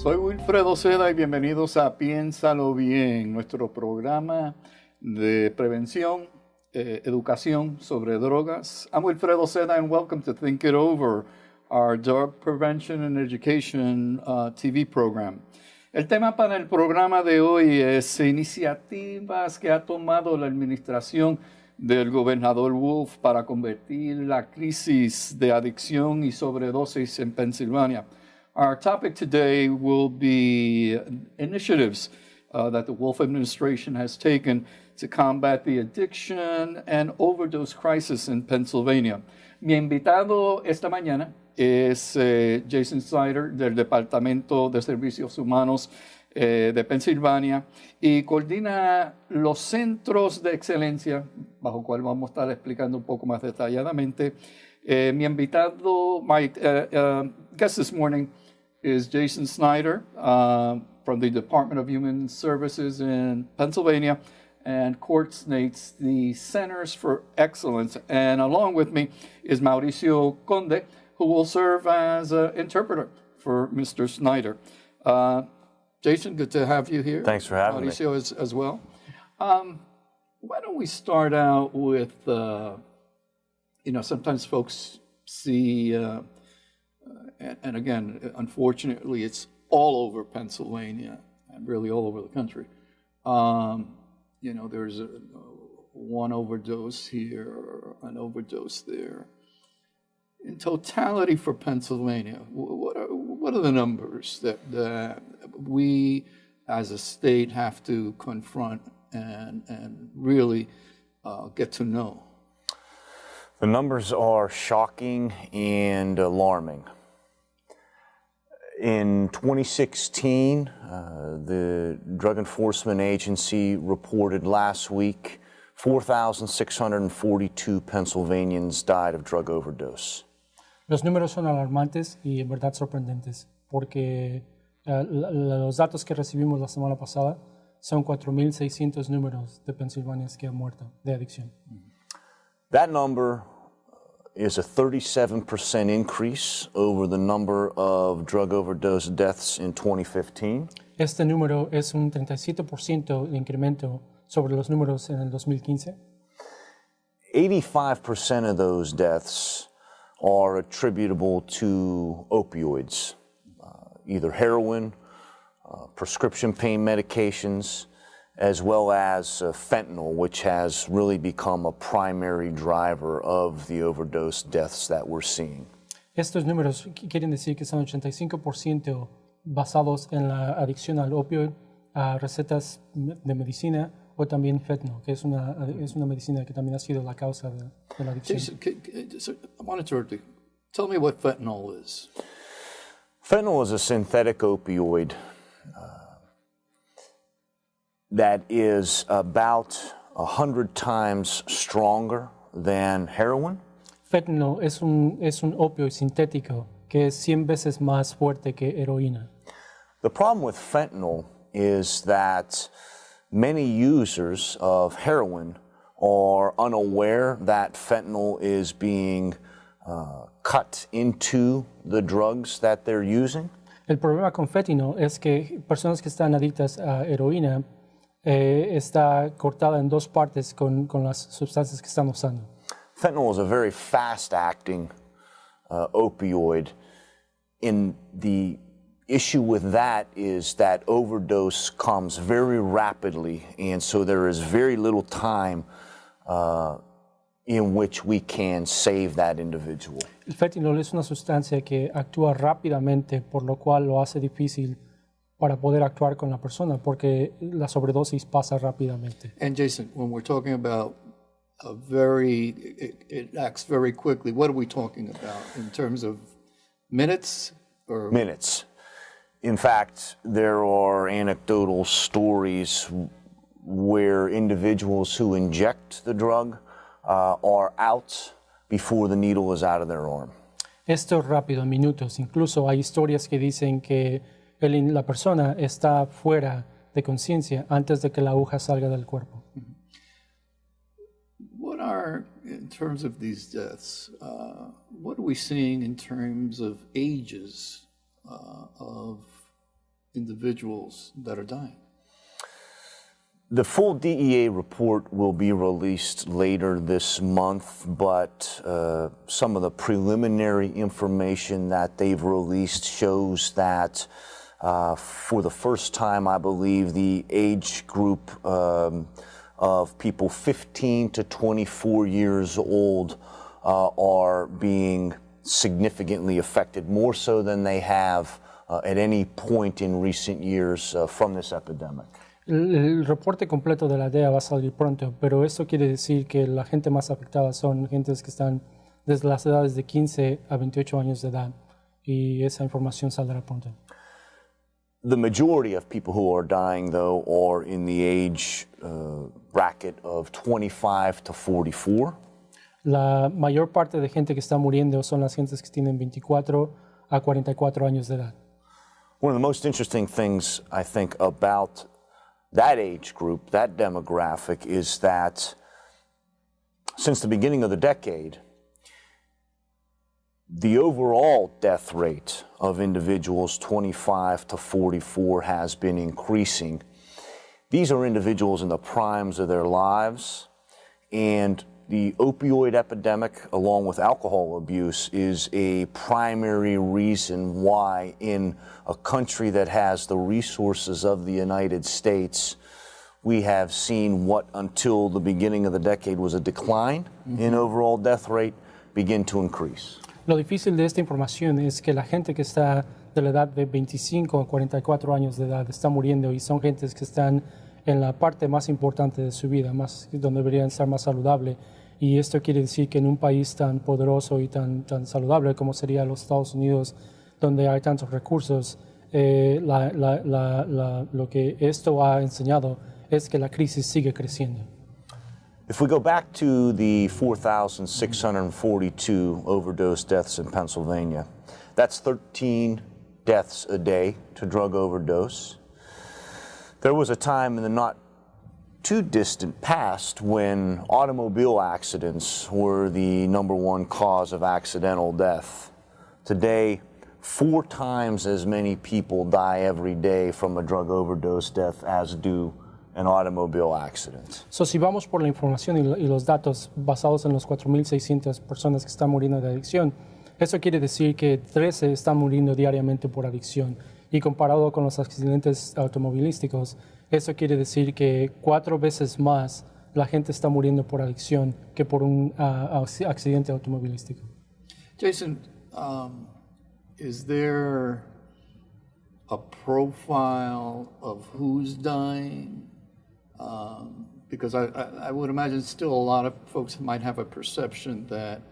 Soy Wilfredo Seda y bienvenidos a Piénsalo Bien, nuestro programa de prevención, educación sobre drogas. I'm Wilfredo Seda and welcome to Think It Over, our drug prevention and education TV program. El tema para el programa de hoy es iniciativas que ha tomado la administración del gobernador Wolf para convertir la crisis de adicción y sobredosis en Pensilvania. Our topic today will be initiatives that the Wolf administration has taken to combat the addiction and overdose crisis in Pennsylvania. Mi invitado esta mañana es Jason Snyder del Departamento de Servicios Humanos de Pensilvania y coordina los centros de excelencia, bajo cual vamos a estar explicando un poco más detalladamente. Mi invitado, my guest this morning is Jason Snyder from the Department of Human Services in Pennsylvania and coordinates the Centers for Excellence. And along with me is Mauricio Conde, who will serve as an interpreter for Mr. Snyder. Jason, good to have you here. Thanks for having me. Mauricio as well. Why don't we start out with, sometimes folks see, and again, unfortunately, it's all over Pennsylvania and really all over the country. There's one overdose here, an overdose there. In totality for Pennsylvania, what are the numbers that we as a state have to confront and really get to know? The numbers are shocking and alarming. In 2016, the Drug Enforcement Agency reported last week 4,642 Pennsylvanians died of drug overdose. Los números son alarmantes y en verdad sorprendentes, porque los datos que recibimos la semana pasada son 4,600 números de pensilvanianos que han muerto de adicción. That number is a 37% increase over the number of drug overdose deaths in 2015. Este número es un 37% de incremento sobre los números en el 2015. 85% of those deaths are attributable to opioids, either heroin, prescription pain medications, as well as fentanyl, which has really become a primary driver of the overdose deaths that we're seeing. Estos números quieren decir que son 85% basados en la adicción al opio, a recetas de medicina o también fentanyl, que es una medicina que también ha sido la causa de la adicción. Jason, I wanted to tell me what fentanyl is. Fentanyl is a synthetic opioid that is about 100 times stronger than heroin. Fentanyl es un opio sintético que es 100 veces más fuerte que heroína. The problem with fentanyl is that many users of heroin are unaware that fentanyl is being cut into the drugs that they're using. El problema con fentanyl es que personas que están adictas a heroína está cortada en dos partes con las sustancias que están usando. Fentanyl is a very fast-acting opioid. And the issue with that is that overdose comes very rapidly, and so there is very little time in which we can save that individual. El fentanyl es una sustancia que actúa rápidamente, por lo cual lo hace difícil para poder actuar con la persona, porque la sobredosis pasa rápidamente. And Jason, when we're talking about it acts very quickly, what are we talking about in terms of minutes? Or? Minutes. In fact, there are anecdotal stories where individuals who inject the drug are out before the needle is out of their arm. Esto es rápido, en minutos. Incluso hay historias que dicen que la persona está fuera de conciencia antes de que la aguja salga del cuerpo. What are, in terms of these deaths, what are we seeing in terms of ages of individuals that are dying? The full DEA report will be released later this month, but some of the preliminary information that they've released shows that for the first time, I believe, the age group of people 15 to 24 years old are being significantly affected, more so than they have at any point in recent years from this epidemic. El reporte completo de la DEA va a salir pronto, pero eso quiere decir que la gente más afectada son gentes que están desde las edades de 15 a 28 años de edad, y esa información saldrá pronto. The majority of people who are dying, though, are in the age bracket of 25 to 44. La mayor parte de gente que está muriendo son las gentes que tienen 24 a 44 años de edad. One of the most interesting things, I think, about that age group, that demographic, is that since the beginning of the decade, the overall death rate of individuals 25 to 44 has been increasing. These are individuals in the primes of their lives, and the opioid epidemic, along with alcohol abuse, is a primary reason why in a country that has the resources of the United States, we have seen what until the beginning of the decade was a decline in overall death rate begin to increase. Lo difícil de esta información es que la gente que está de la edad de 25 a 44 años de edad está muriendo, y son gentes que están en la parte más importante de su vida, más, donde deberían estar más saludable. Y esto quiere decir que en un país tan poderoso y tan saludable como sería los Estados Unidos, donde hay tantos recursos, lo que esto ha enseñado es que la crisis sigue creciendo. If we go back to the 4,642 overdose deaths in Pennsylvania, that's 13 deaths a day to drug overdose. There was a time in the not too distant past when automobile accidents were the #1 cause of accidental death. Today, 4 times as many people die every day from a drug overdose death as do an automobile accident. So, si vamos por la información y los datos basados en los 4,600 personas que están muriendo de adicción, eso quiere decir que 13 están muriendo diariamente por adicción. Y comparado con los accidentes automovilísticos, eso quiere decir que 4 veces más la gente está muriendo por adicción que por un accidente automovilístico. Jason, is there a profile of who's dying? Because I would imagine still a lot of folks might have a perception that,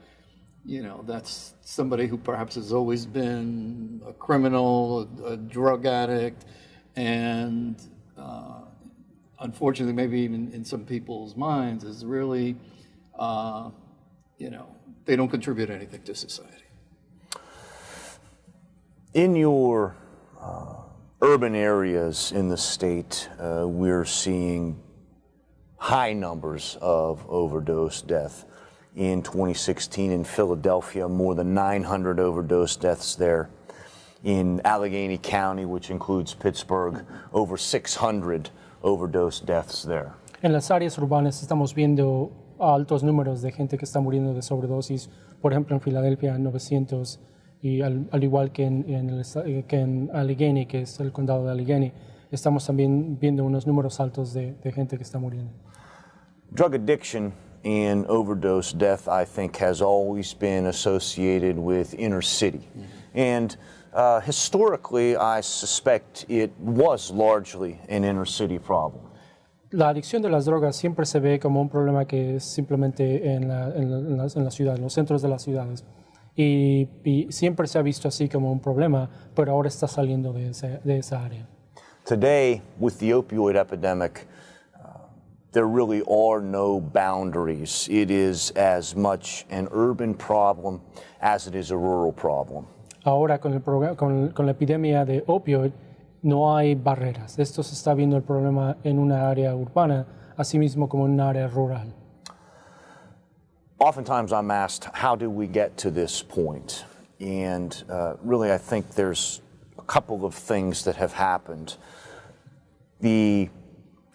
you know, that's somebody who perhaps has always been a criminal, a drug addict, and unfortunately, maybe even in some people's minds, is really, you know, they don't contribute anything to society. In your urban areas in the state, we're seeing high numbers of overdose death. In 2016 in Philadelphia, more than 900 overdose deaths there. In Allegheny County, which includes Pittsburgh, over 600 overdose deaths there. En las áreas urbanas estamos viendo altos números de gente que está muriendo de sobredosis. Por ejemplo, en Filadelfia, 900, y al igual que en Allegheny, que es el condado de Allegheny, estamos también viendo unos números altos de gente que está muriendo. Drug addiction and overdose death, I think, has always been associated with inner city. And historically, I suspect it was largely an inner city problem. La adicción de las drogas siempre se ve como un problema que es simplemente en la ciudad, en los centros de las ciudades. Y siempre se ha visto así como un problema, pero ahora está saliendo de esa área. Today, with the opioid epidemic, there really are no boundaries. It is as much an urban problem as it is a rural problem. Ahora con la epidemia de opioid no hay barreras. Esto se está viendo el problema en una área urbana, así mismo como en una área rural. Oftentimes I'm asked, how did we get to this point? And really I think there's a couple of things that have happened. The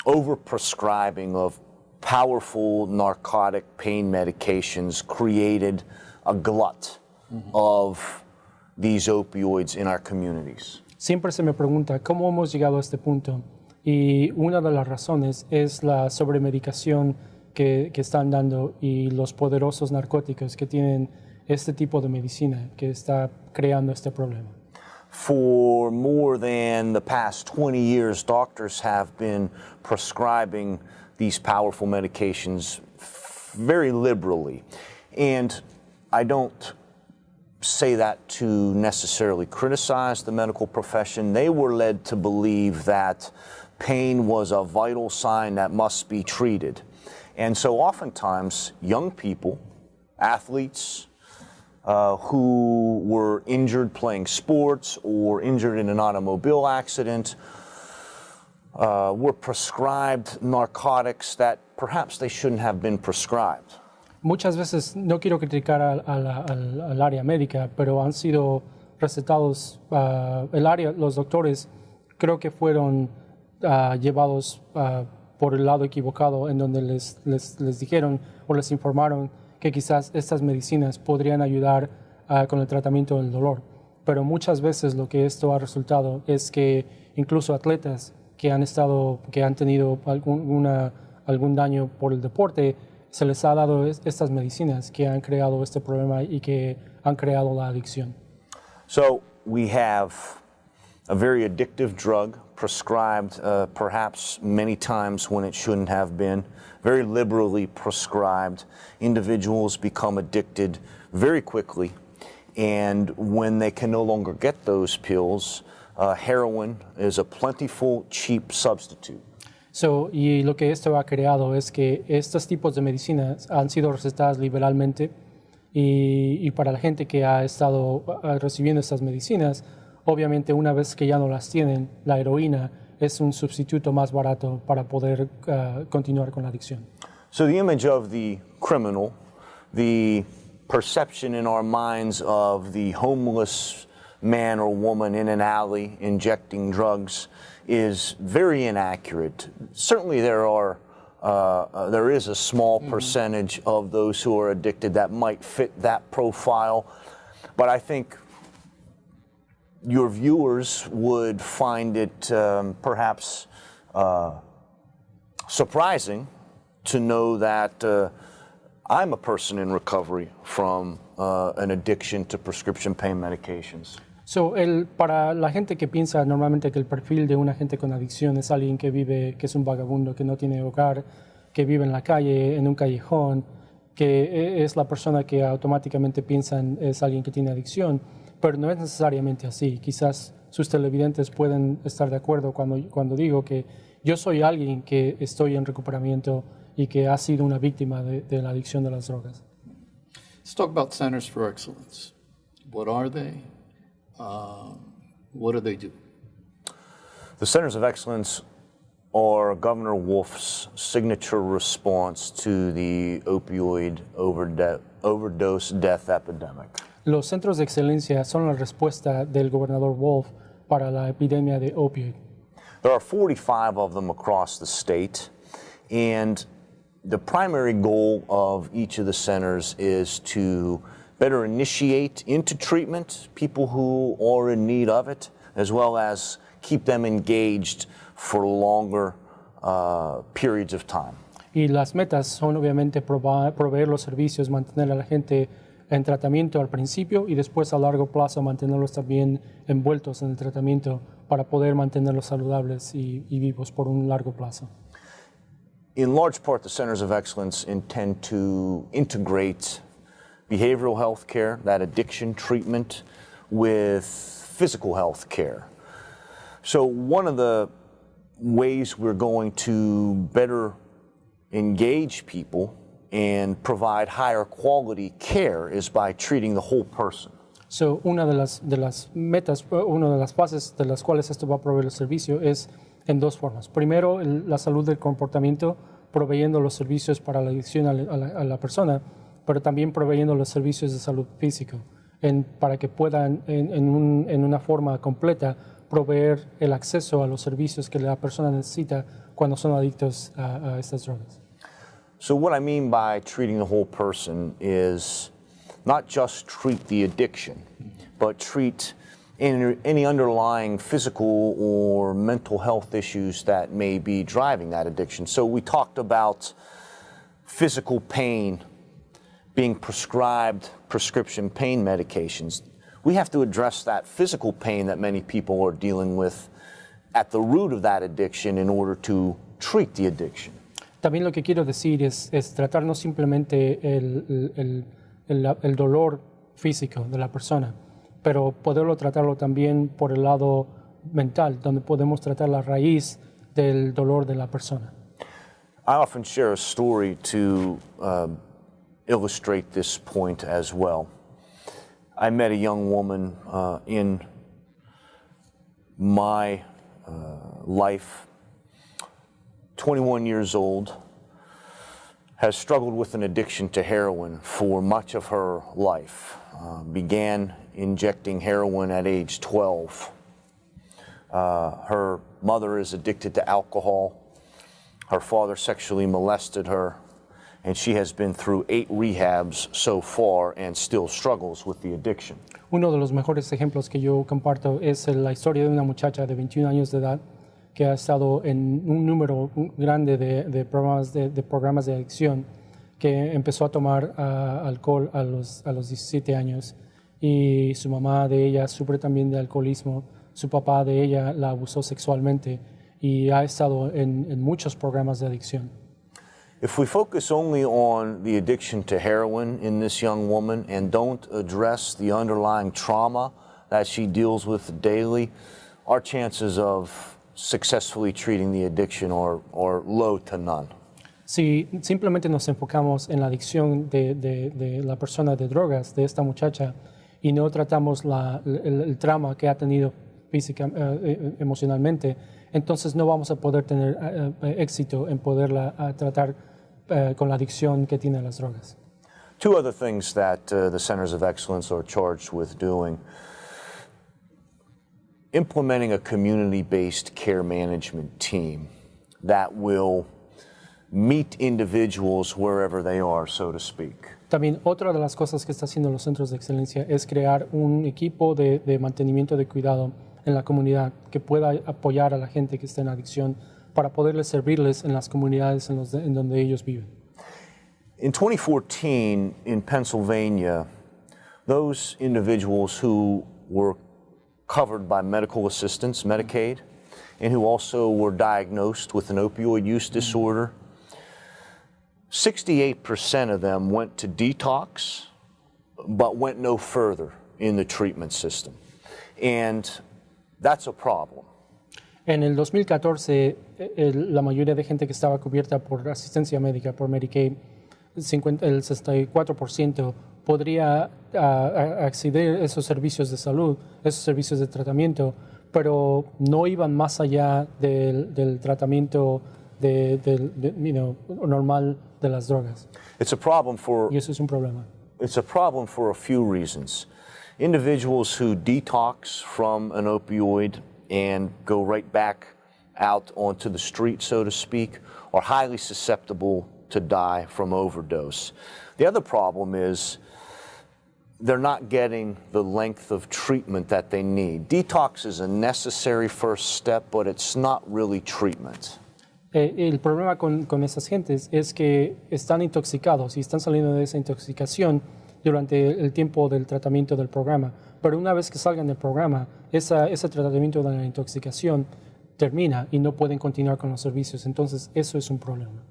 overprescribing of powerful narcotic pain medications created a glut of these opioids in our communities. Siempre se me pregunta cómo hemos llegado a este punto, y una de las razones es la sobremedicación que están dando y los poderosos narcóticos que tienen este tipo de medicina que está creando este problema. For more than the past 20 years, doctors have been prescribing these powerful medications very liberally. And I don't say that to necessarily criticize the medical profession. They were led to believe that pain was a vital sign that must be treated. And so oftentimes, young people, athletes, who were injured playing sports or injured in an automobile accident were prescribed narcotics that perhaps they shouldn't have been prescribed. Muchas veces, no quiero criticar al área médica, pero han sido recetados, los doctores creo que fueron llevados por el lado equivocado, en donde les dijeron o les informaron que quizás estas medicinas podrían ayudar con el tratamiento del dolor. Pero muchas veces lo que esto ha resultado es que incluso atletas que han tenido algún daño por el deporte, se les ha dado estas medicinas que han creado este problema y que han creado la adicción. So we have a very addictive drug prescribed perhaps many times when it shouldn't have been, very liberally prescribed. Individuals become addicted very quickly, and when they can no longer get those pills, heroin is a plentiful, cheap substitute. Y lo que esto ha creado es que estos tipos de medicinas han sido recetadas liberalmente, y para la gente que ha estado recibiendo estas medicinas, obviamente una vez que ya no las tienen, la heroína es un sustituto más barato para poder continuar con la adicción. So the image of the criminal, the perception in our minds of the homeless man or woman in an alley injecting drugs is very inaccurate. Certainly there is a small percentage of those who are addicted that might fit that profile, but I think your viewers would find it perhaps surprising to know that I'm a person in recovery from an addiction to prescription pain medications. Para la gente que piensa normalmente que el perfil de una gente con adicción es alguien que es un vagabundo, que no tiene hogar, que vive en la calle, en un callejón, que es la persona que automáticamente piensan es alguien que tiene adicción, pero no es necesariamente así. Quizás sus televidentes pueden estar de acuerdo cuando digo que yo soy alguien que estoy en recuperamiento y que ha sido una víctima de la adicción de las drogas. Let's talk about Centers for Excellence. What are they? What do they do? The Centers of Excellence are Governor Wolf's signature response to the opioid overdose death epidemic. Los centros de excelencia son la respuesta del gobernador Wolf para la epidemia de opioid. There are 45 of them across the state, and the primary goal of each of the centers is to better initiate into treatment people who are in need of it, as well as keep them engaged for longer periods of time. Y las metas son obviamente proveer los servicios, mantener a la gente en tratamiento al principio y después a largo plazo mantenerlos también envueltos en el tratamiento para poder mantenerlos saludables y vivos por un largo plazo. In large part, the Centers of Excellence intend to integrate behavioral health care, that addiction treatment, with physical health care. So one of the ways we're going to better engage people and provide higher quality care is by treating the whole person. Una de las metas, una de las fases de las cuales esto va a proveer el servicio es en dos formas. Primero, la salud del comportamiento, proveyendo los servicios para la adicción a la persona, pero también proveyendo los servicios de salud físico, para que puedan en una forma completa proveer el acceso a los servicios que la persona necesita cuando son adictos a estas drogas. So what I mean by treating the whole person is not just treat the addiction, but treat any underlying physical or mental health issues that may be driving that addiction. So we talked about physical pain, being prescribed prescription pain medications. We have to address that physical pain that many people are dealing with at the root of that addiction in order to treat the addiction. También lo que quiero decir es tratar no simplemente el dolor físico de la persona, pero poderlo tratarlo también por el lado mental, donde podemos tratar la raíz del dolor de la persona. I often share a story to illustrate this point as well. I met a young woman in my life, 21 years old, has struggled with an addiction to heroin for much of her life. Began injecting heroin at age 12. Her mother is addicted to alcohol. Her father sexually molested her, and she has been through 8 rehabs so far and still struggles with the addiction. Uno de los mejores ejemplos que yo comparto es la historia de una muchacha de 21 años de edad que ha estado en un número grande de programas de adicción, que empezó a tomar alcohol a los 17 años, y su mamá de ella sufre también de alcoholismo, su papá de ella la abusó sexualmente y ha estado en muchos programas de adicción. If we focus only on the addiction to heroin in this young woman and don't address the underlying trauma that she deals with daily, our chances of successfully treating the addiction are low to none. Si simplemente nos enfocamos en la adicción de la persona de drogas, de esta muchacha, y no tratamos el trauma que ha tenido emocionalmente, entonces no vamos a poder tener éxito en poderla tratar con la adicción que tiene a las drogas. 2 other things that the Centers of Excellence are charged with doing. Implementing a community-based care management team that will meet individuals wherever they are, so to speak. También otra de las cosas que está haciendo los centros de excelencia es crear un equipo de mantenimiento de cuidado en la comunidad que pueda apoyar a la gente que está en adicción para poderles servirles en las comunidades en donde ellos viven. In 2014, in Pennsylvania, those individuals who were covered by medical assistance, Medicaid, and who also were diagnosed with an opioid use disorder, 68% of them went to detox, but went no further in the treatment system. And that's a problem. En el 2014, la mayoría de gente que estaba cubierta por asistencia médica, por Medicaid, el 64% podría acceder a esos servicios de salud, esos servicios de tratamiento, pero no iban más allá del tratamiento normal de las drogas. It's a problem Y eso es un problema. It's a problem for a few reasons. Individuals who detox from an opioid and go right back out onto the street, so to speak, are highly susceptible to die from overdose. The other problem is they're not getting the length of treatment that they need. Detox is a necessary first step, but it's not really treatment. El problema con esas gentes es que están intoxicados y están saliendo de esa intoxicación durante el tiempo del tratamiento del programa. Pero una vez que salgan del programa, ese tratamiento de la intoxicación termina y no pueden continuar con los servicios. Entonces, eso es un problema.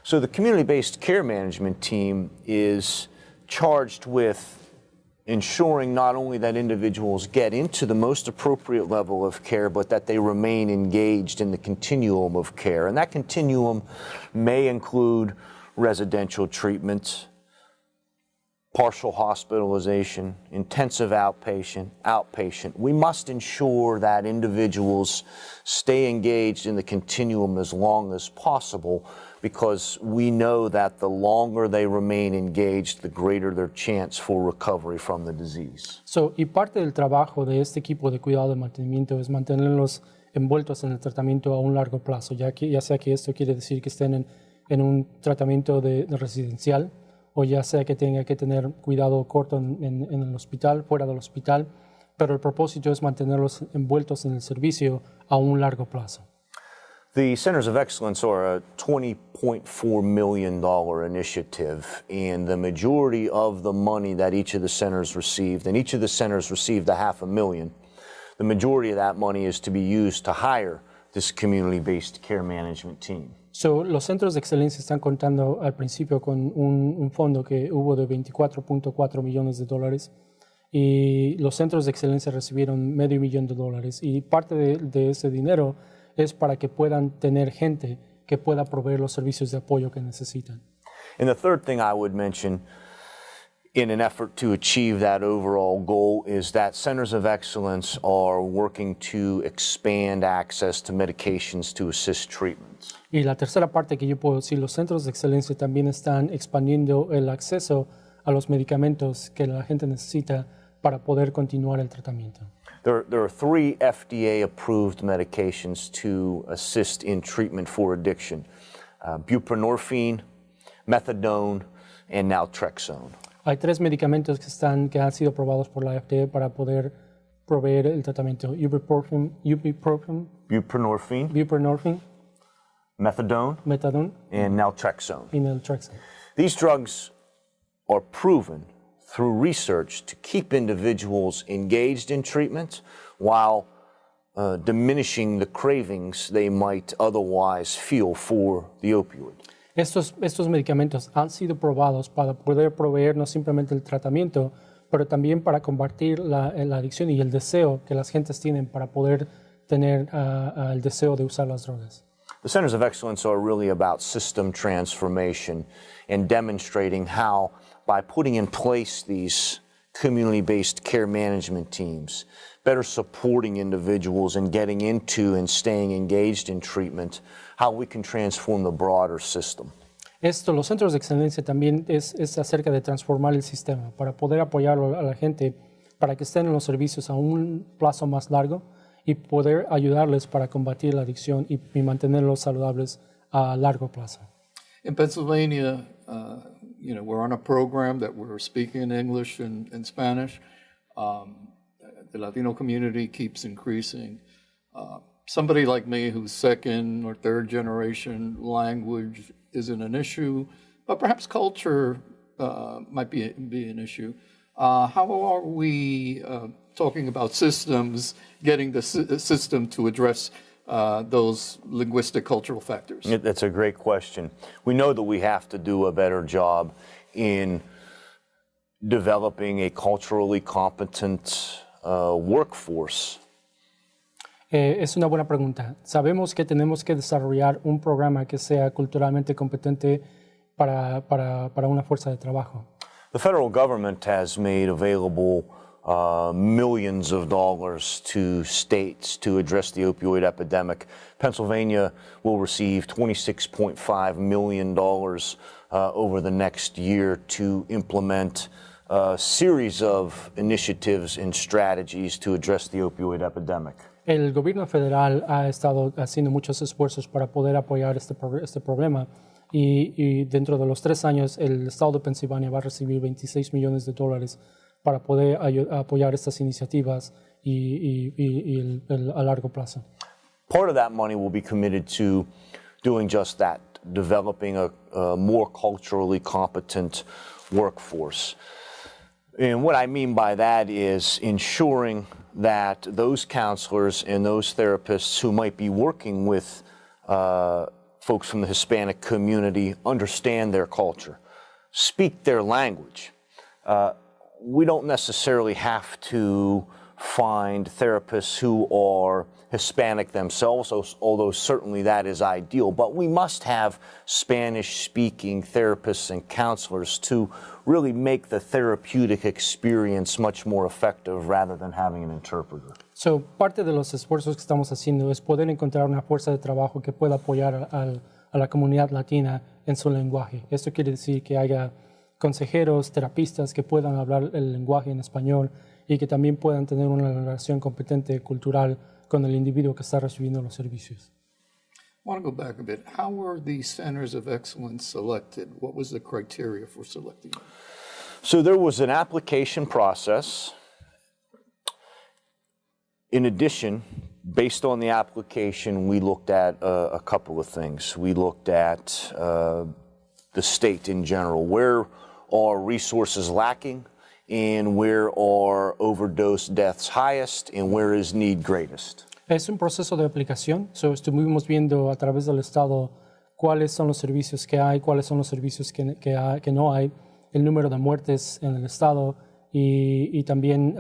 So the community-based care management team is charged with ensuring not only that individuals get into the most appropriate level of care, but that they remain engaged in the continuum of care. And that continuum may include residential treatment, partial hospitalization, intensive outpatient. We must ensure that individuals stay engaged in the continuum as long as possible, because we know that the longer they remain engaged, the greater their chance for recovery from the disease. Y parte del trabajo de este equipo de cuidado de mantenimiento es mantenerlos envueltos en el tratamiento a un largo plazo, ya sea que esto quiere decir que estén en un tratamiento de residencial, o ya sea que tenga que tener cuidado corto en el hospital, fuera del hospital, pero el propósito es mantenerlos envueltos en el servicio a un largo plazo. The Centers of Excellence are a $20.4 million initiative, and the majority of the money that each of the centers received, and each of the centers received $500,000, the majority of that money is to be used to hire this community-based care management team. Los centros de excelencia están contando al principio con un fondo que hubo de $24.4 millones, y los centros de excelencia recibieron $500,000, y parte de ese dinero es para que puedan tener gente que pueda proveer los servicios de apoyo que necesitan. And the third thing I would mention in an effort to achieve that overall goal is that Centers of Excellence are working to expand access to medications to assist treatments. Y la tercera parte que yo puedo decir, los centros de excelencia también están expandiendo el acceso a los medicamentos que la gente necesita para poder continuar el tratamiento. There are 3 FDA-approved medications to assist in treatment for addiction: buprenorphine, methadone, and naltrexone. Hay 3 medicamentos que han sido aprobados por la FDA para poder proveer el tratamiento: buprenorphine, Methadone, methadone, and naltrexone. y naltrexone. These drugs are proven through research to keep individuals engaged in treatment while diminishing the cravings they might otherwise feel for the opioid. Estos medicamentos han sido probados para poder proveer no simplemente el tratamiento, pero también para combatir la adicción y el deseo que las gentes tienen para poder tener el deseo de usar las drogas. The Centers of Excellence are really about system transformation and demonstrating how, by putting in place these community-based care management teams, better supporting individuals and getting into and staying engaged in treatment, how we can transform the broader system. Los centros de excelencia también es acerca de transformar el sistema para poder apoyar a la gente para que estén en los servicios a un plazo más largo y poder ayudarles para combatir la adicción y mantenerlos saludables a largo plazo. In Pennsylvania, we're on a program that we're speaking in English and Spanish. The Latino community keeps increasing. Somebody like me who's second or third generation, language isn't an issue, but perhaps culture might be an issue. How are we talking about systems, getting the system to address those linguistic cultural factors? That's a great question. We know that we have to do a better job in developing a culturally competent workforce. Es una buena pregunta. Sabemos que tenemos que desarrollar un programa que sea culturalmente competente para una fuerza de trabajo. The federal government has made available millions of dollars to states to address the opioid epidemic. Pennsylvania will receive $26.5 million over the next year to implement a series of initiatives and strategies to address the opioid epidemic. El gobierno federal ha estado haciendo muchos esfuerzos para poder apoyar este problema y dentro de los 3 años el estado de Pensilvania va a recibir $26 millones para poder apoyar estas iniciativas y a largo plazo. Part of that money will be committed to doing just that, developing a more culturally competent workforce. And what I mean by that is ensuring that those counselors and those therapists who might be working with folks from the Hispanic community understand their culture, speak their language. We don't necessarily have to find therapists who are Hispanic themselves, although certainly that is ideal. But we must have Spanish-speaking therapists and counselors to really make the therapeutic experience much more effective rather than having an interpreter. So, parte de los esfuerzos que estamos haciendo es poder encontrar una fuerza de trabajo que pueda apoyar a la comunidad latina en su lenguaje. Esto quiere decir que haya consejeros, terapistas que puedan hablar el lenguaje en español y que también puedan tener una relación competente cultural con el individuo que está recibiendo los servicios. I want to go back a bit. How were these centers of excellence selected? What was the criteria for selecting them? So there was an application process. In addition, based on the application, we looked at a couple of things. We looked at the state in general. Where are resources lacking? And where are overdose deaths highest? And where is need greatest? Es un proceso de aplicación. Estuvimos viendo a través del Estado cuáles son los servicios que hay, cuáles son los servicios que no hay, el número de muertes en el Estado y también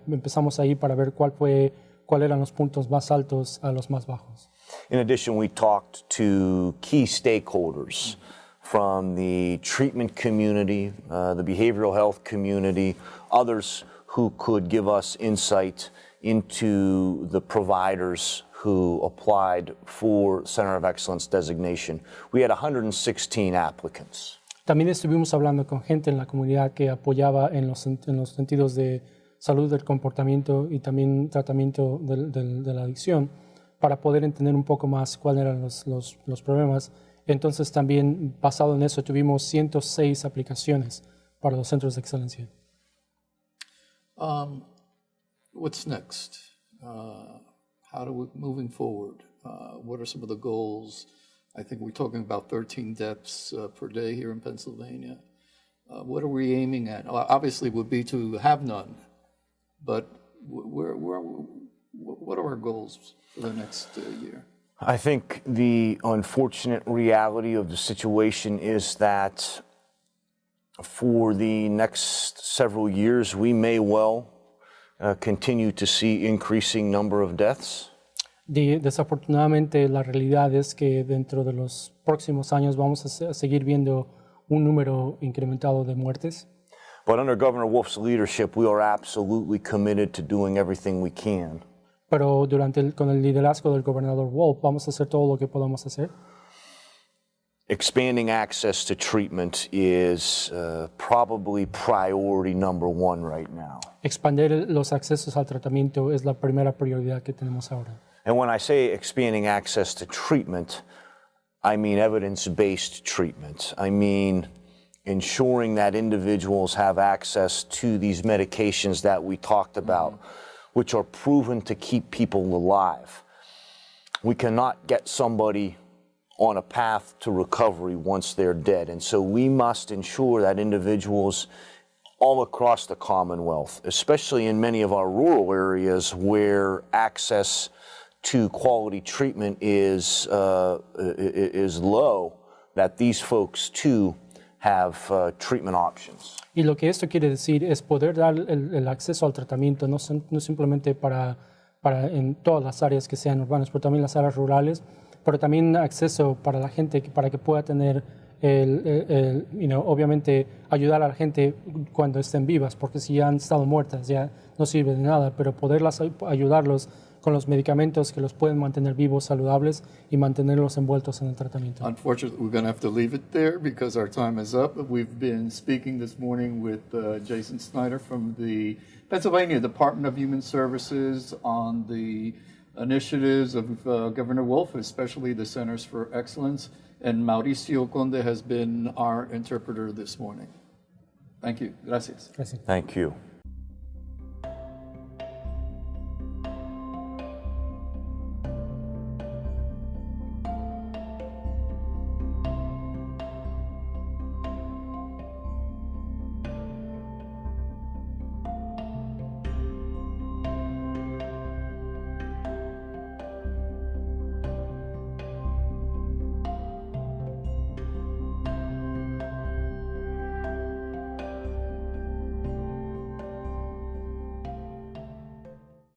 empezamos ahí para ver cuáles eran los puntos más altos a los más bajos. In addition, we talked to key stakeholders from the treatment community, the behavioral health community, others who could give us insight into the providers who applied for Center of Excellence designation. We had 116 applicants. También estuvimos hablando con gente en la comunidad que apoyaba en los sentidos de salud del comportamiento y también tratamiento de la adicción para poder entender un poco más cuáles eran los problemas. Entonces también basado en eso tuvimos 106 aplicaciones para los centros de excelencia. What's next? How do we, moving forward, what are some of the goals? I think we're talking about 13 deaths per day here in Pennsylvania. What are we aiming at? Obviously, it would be to have none, but what are our goals for the next year? I think the unfortunate reality of the situation is that for the next several years, we may well continue to see increasing number of deaths. Desafortunadamente, la realidad es que dentro de los próximos años vamos a seguir viendo un número incrementado de muertes. But under Governor Wolf's leadership, we are absolutely committed to doing everything we can. Pero con el liderazgo del gobernador Wolf vamos a hacer todo lo que podamos hacer. Expanding access to treatment is probably priority number one right now. Expandir los accesos al tratamiento es la primera prioridad que tenemos ahora. And when I say expanding access to treatment, I mean evidence-based treatment. I mean ensuring that individuals have access to these medications that we talked about, which are proven to keep people alive. We cannot get somebody on a path to recovery once they're dead. And so we must ensure that individuals all across the Commonwealth, especially in many of our rural areas where access to quality treatment is low, that these folks too have treatment options. Y lo que esto quiere decir es poder dar el acceso al tratamiento, no simplemente para en todas las áreas que sean urbanas, pero también las áreas rurales, pero también acceso para la gente, para que pueda tener, obviamente, ayudar a la gente cuando estén vivas, porque si ya han estado muertas ya no sirve de nada, pero ayudarlos con los medicamentos que los pueden mantener vivos, saludables y mantenerlos envueltos en el tratamiento. Unfortunately, we're going to have to leave it there because our time is up. We've been speaking this morning with Jason Snyder from the Pennsylvania Department of Human Services on the initiatives of Governor Wolf, especially the Centers for Excellence, and Mauricio Conde has been our interpreter this morning. Thank you. Gracias. Gracias. Thank you.